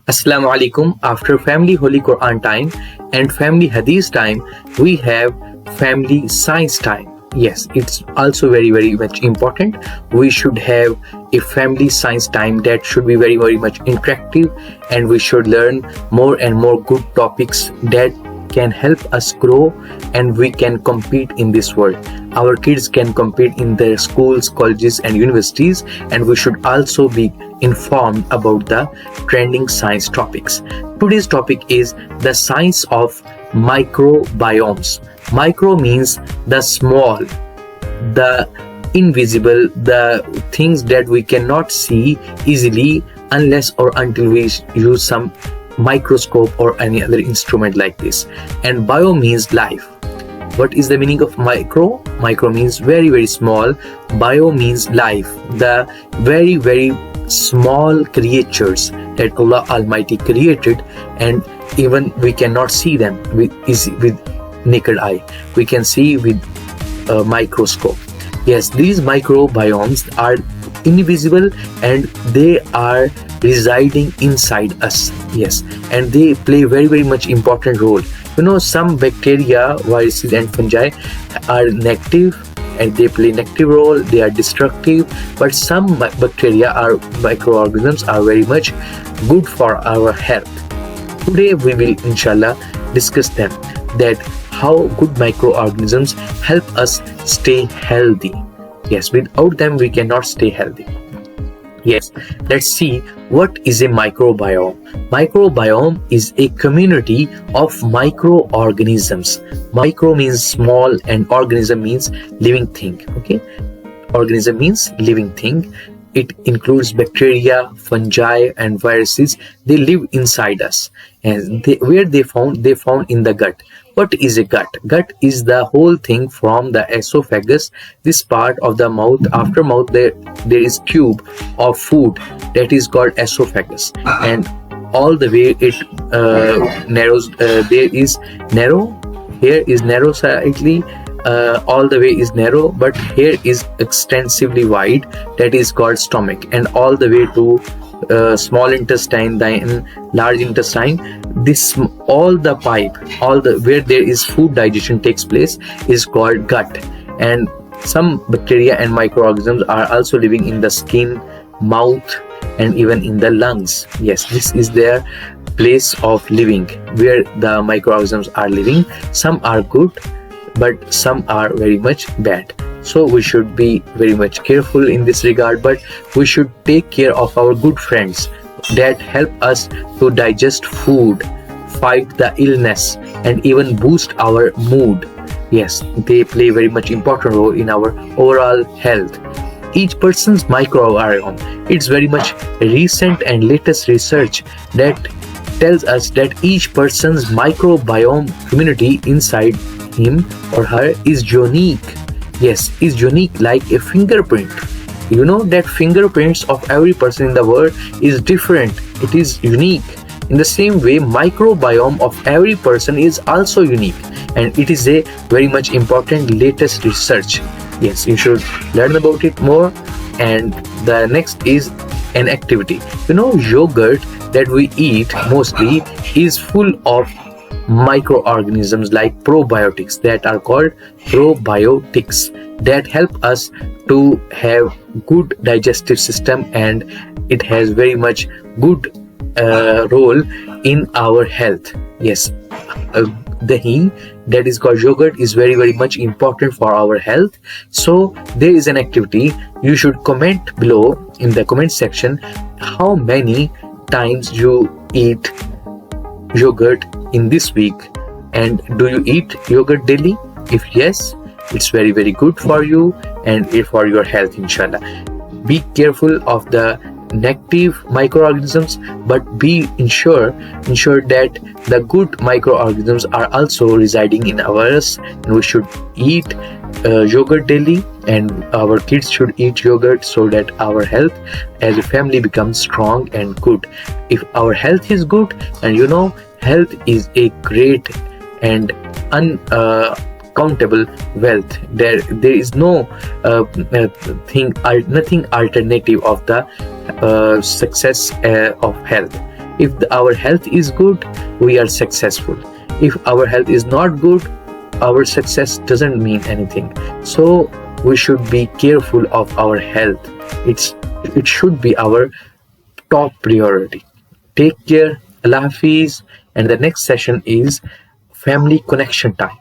Assalamu alaikum. After family Holy Quran time and family Hadith time, we have family science time. Yes, it's also very much important. We should have a family science time that should be very much interactive, and we should learn more and more good topics that can help us grow, and we can compete in this world. Our kids can compete in their schools, colleges and universities, and we should also be informed about the trending science topics. Today's topic is the science of microbiomes. Micro means the small, the invisible, the things that we cannot see easily unless or until we use some microscope or any other instrument like this. And bio means life. What is the meaning of micro? Micro means very small. Bio means life, the very small creatures that Allah Almighty created, and even we cannot see them with naked eye. We can see with a microscope. Yes, these microbiomes are invisible and they are residing inside us. Yes, and they play very much important role. Some bacteria, viruses and fungi are negative and they play negative role, they are destructive, but some bacteria or microorganisms are very much good for our health. Today we will inshallah discuss them, that how good microorganisms help us stay healthy. Yes, without them we cannot stay healthy. Yes, let's see what is a microbiome. Microbiome is a community of microorganisms. Micro means small and organism means living thing. Okay, organism means living thing. It includes bacteria, fungi and viruses. They live inside us, and where they found in the gut. What is a gut? Gut is the whole thing from the esophagus, this part of the mouth. After mouth there is tube of food that is called esophagus, and all the way it narrows. There is narrow, here is narrow slightly, all the way is narrow, but here is extensively wide, that is called stomach, and all the way to small intestine, then large intestine. This all the pipe, where there is food digestion takes place is called gut. And some bacteria and microorganisms are also living in the skin, mouth and even in the lungs. Yes, this is their place of living, where the microorganisms are living. Some are good but some are very much bad, so we should be very much careful in this regard. But we should take care of our good friends that help us to digest food, fight the illness and even boost our mood. Yes, they play very much important role in our overall health. Each person's microbiome, it's very much recent and latest research that tells us that each person's microbiome community inside him or her is unique. Yes, is unique like a fingerprint. You know that fingerprints of every person in the world is different. It is unique. In the same way, microbiome of every person is also unique, and it is a very much important latest research. Yes, you should learn about it more. And the next is an activity. Yogurt that we eat mostly is full of microorganisms like probiotics that are called probiotics, that help us to have good digestive system, and it has very much good role in our health. Yes, dahi, that is called yogurt, is very much important for our health. So there is an activity. You should comment below in the comment section how many times you eat yogurt in this week, and do you eat yogurt daily? If yes, it's very good for you and for your health, inshallah. Be careful of the negative microorganisms, but ensure that the good microorganisms are also residing in ours, and we should eat yogurt daily, and our kids should eat yogurt, so that our health as a family becomes strong and good. If our health is good, and health is a great and uncountable wealth. There is no nothing alternative of the success of health. our health is good, we are successful. If our health is not good, our success doesn't mean anything. So we should be careful of our health. It should be our top priority. Take care. Allah Hafiz. And the next session is family connection time.